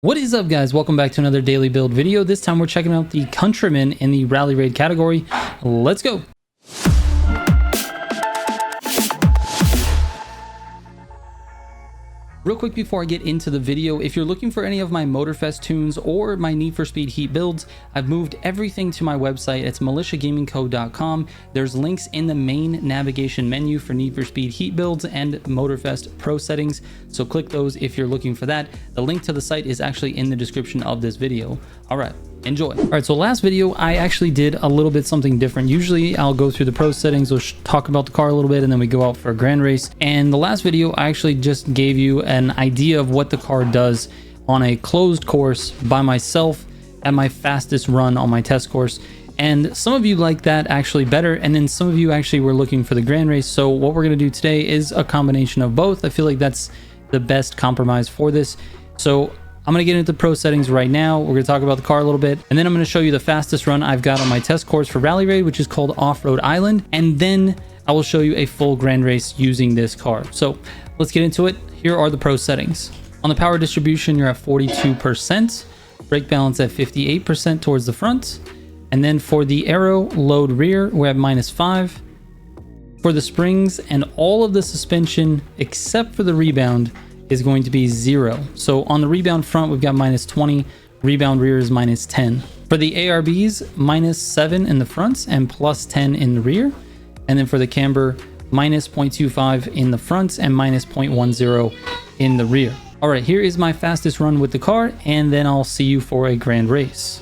What is up, guys? Welcome back to another daily build video. This time we're checking out the Countryman in the Rally Raid category. Let's go. Real quick before I get into the video, if you're looking for any of my Motorfest tunes or my Need for Speed Heat builds, I've moved everything to my website. It's militiagamingco.com. There's links in the main navigation menu for Need for Speed Heat builds and Motorfest Pro settings, so click those if you're looking for that. The link to the site is actually in the description of this video. All right, enjoy. All right, so last video I actually did a little bit something different. Usually I'll go through the pro settings, we'll talk about the car a little bit, and then we go out for a grand race. And the last video I actually just gave you an idea of what the car does on a closed course by myself at my fastest run on my test course. And some of you like that actually better, and then some of you actually were looking for the grand race. So what we're going to do today is a combination of both. I feel like that's the best compromise for this. So I'm going to get into the pro settings right now. We're going to talk about the car a little bit, and then I'm going to show you the fastest run I've got on my test course for Rally Raid, which is called Off-Road Island. And then I will show you a full grand race using this car. So let's get into it. Here are the pro settings. On the power distribution, you're at 42%, brake balance at 58% towards the front. And then for the aero load rear, we're at -5. For the springs and all of the suspension, except for the rebound, is going to be 0. So on the rebound front, we've got -20, rebound rear is -10. For the ARBs, -7 in the front and +10 in the rear. And then for the camber, -0.25 in the front and -0.10 in the rear. All right, here is my fastest run with the car, and then I'll see you for a grand race.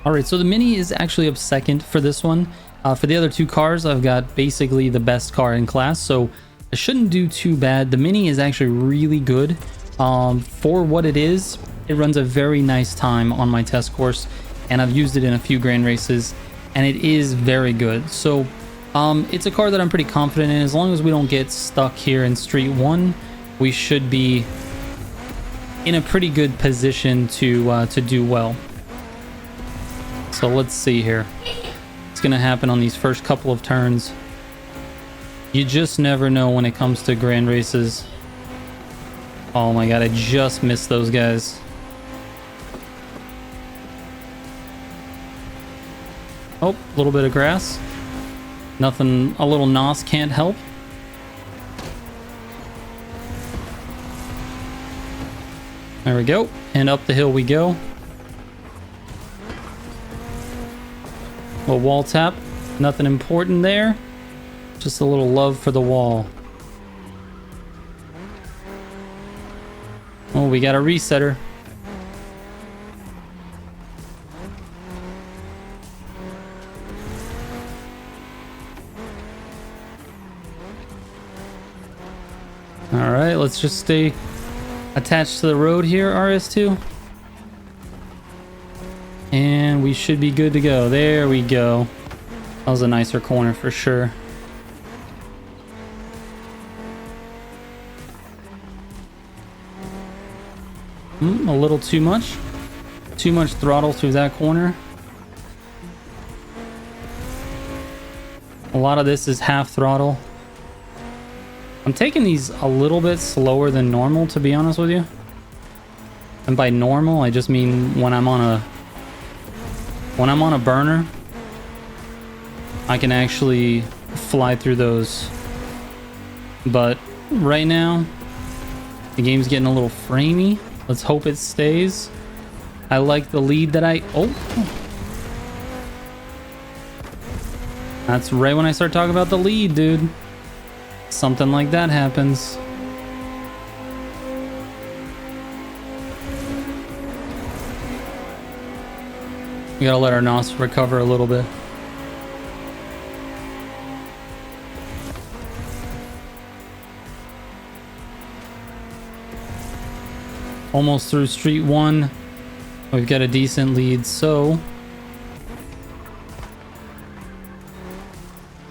All right, so the Mini is actually up second for this one. For the other two cars, I've got basically the best car in class, so I shouldn't do too bad. The Mini is actually really good. For what it is, it runs a very nice time on my test course, and I've used it in a few grand races, and it is very good. So it's a car that I'm pretty confident in. As long as we don't get stuck here in Street 1, we should be in a pretty good position to do well. So let's see here. It's going to happen on these first couple of turns. You just never know when it comes to grand races. Oh my god, I just missed those guys. Oh, a little bit of grass. Nothing, a little NOS can't help. There we go. And up the hill we go. A wall tap, nothing important there, just a little love for the wall. Oh, we got a resetter. All right, let's just stay attached to the road here, RS2. And we should be good to go. There we go. That was a nicer corner for sure. A little too much. Too much throttle through that corner. A lot of this is half throttle. I'm taking these a little bit slower than normal, to be honest with you. And by normal, I just mean when I'm on a burner, I can actually fly through those. But right now, the game's getting a little framey. Let's hope it stays. I like the lead that oh. That's right when I start talking about the lead, dude. Something like that happens. We gotta let our NOS recover a little bit. Almost through Street 1. We've got a decent lead, so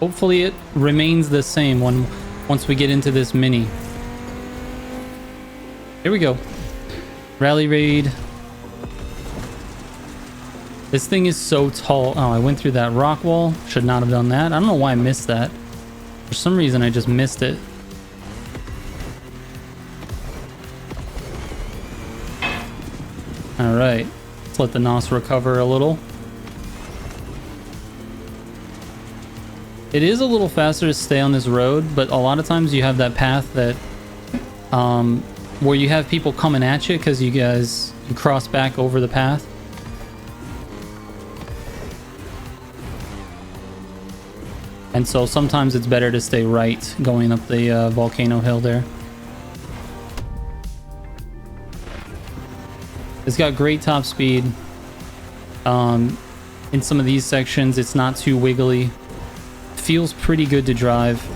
hopefully it remains the same once we get into this mini. Here we go. Rally raid. This thing is so tall. Oh, I went through that rock wall. Should not have done that. I don't know why I missed that. For some reason, I just missed it. All right. Let's let the NOS recover a little. It is a little faster to stay on this road, but a lot of times you have that path that where you have people coming at you because you cross back over the path. And so sometimes it's better to stay right going up the volcano hill there. It's got great top speed. In some of these sections, it's not too wiggly. Feels pretty good to drive.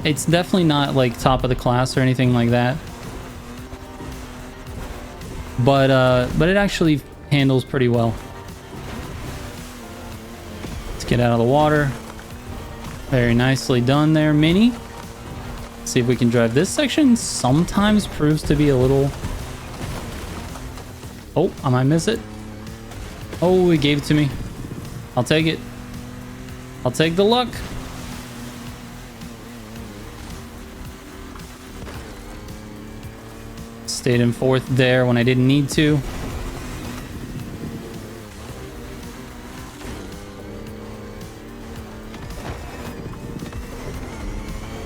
It's definitely not like top of the class or anything like that, but it actually handles pretty well. Let's get out of the water. Very nicely done there, Mini. Let's see if we can drive this section. Sometimes proves to be a little... Oh, I might miss it. Oh, he gave it to me. I'll take it. I'll take the luck. Stayed in fourth there when I didn't need to.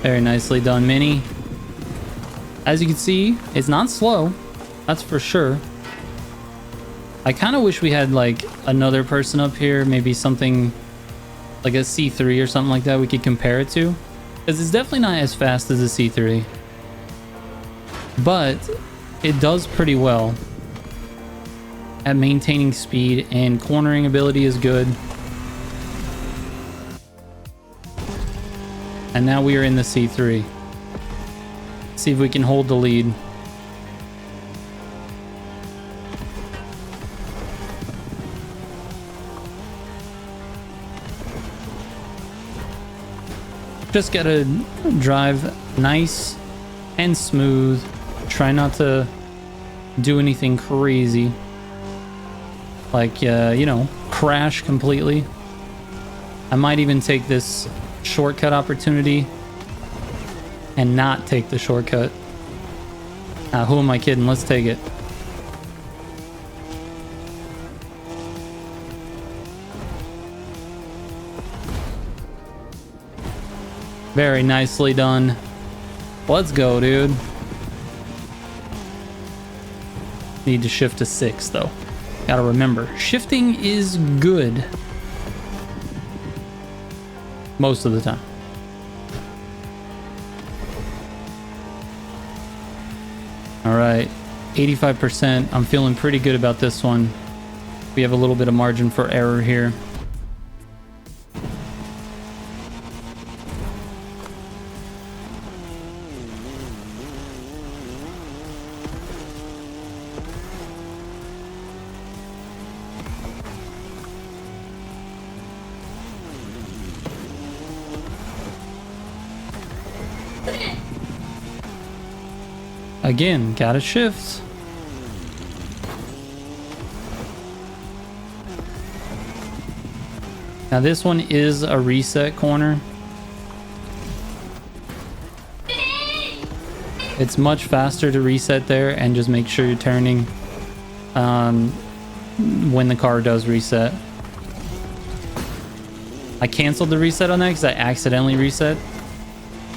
Very nicely done, Mini. As you can see, it's not slow. That's for sure. I kind of wish we had like another person up here, maybe something like a C3 or something like that we could compare it to. Because it's definitely not as fast as a C3. But it does pretty well at maintaining speed, and cornering ability is good. And now we are in the C3. See if we can hold the lead. Just gotta drive nice and smooth. Try not to do anything crazy. Like, you know, crash completely. I might even take this shortcut opportunity and not take the shortcut. Who am I kidding? Let's take it. Very nicely done. Let's go, dude. Need to shift to 6 though. Gotta remember, shifting is good most of the time. All right, 85%. I'm feeling pretty good about this one. We have a little bit of margin for error here. Again, gotta shift. Now this one is a reset corner. It's much faster to reset there and just make sure you're turning when the car does reset. I canceled the reset on that because I accidentally reset.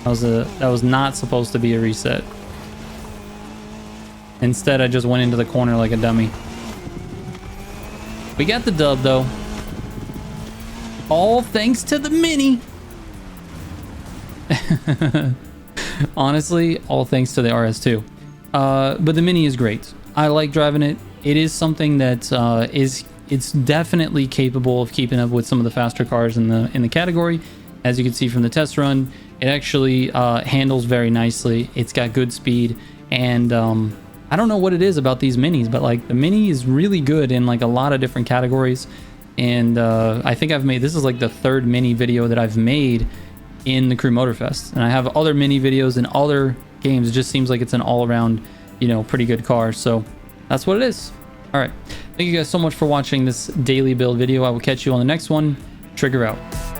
That was not supposed to be a reset. Instead, I just went into the corner like a dummy. We got the dub, though. All thanks to the Mini. Honestly, all thanks to the RS2. But the Mini is great. I like driving it. It is something that it's definitely capable of keeping up with some of the faster cars in the category. As you can see from the test run, it actually handles very nicely. It's got good speed, and I don't know what it is about these Minis, but like the Mini is really good in like a lot of different categories. And I think this is like the third Mini video that I've made in the Crew Motorfest, and I have other Mini videos in other games. It just seems like it's an all-around, you know, pretty good car. So that's what it is. All right, thank you guys so much for watching this daily build video. I will catch you on the next one. Trigger out.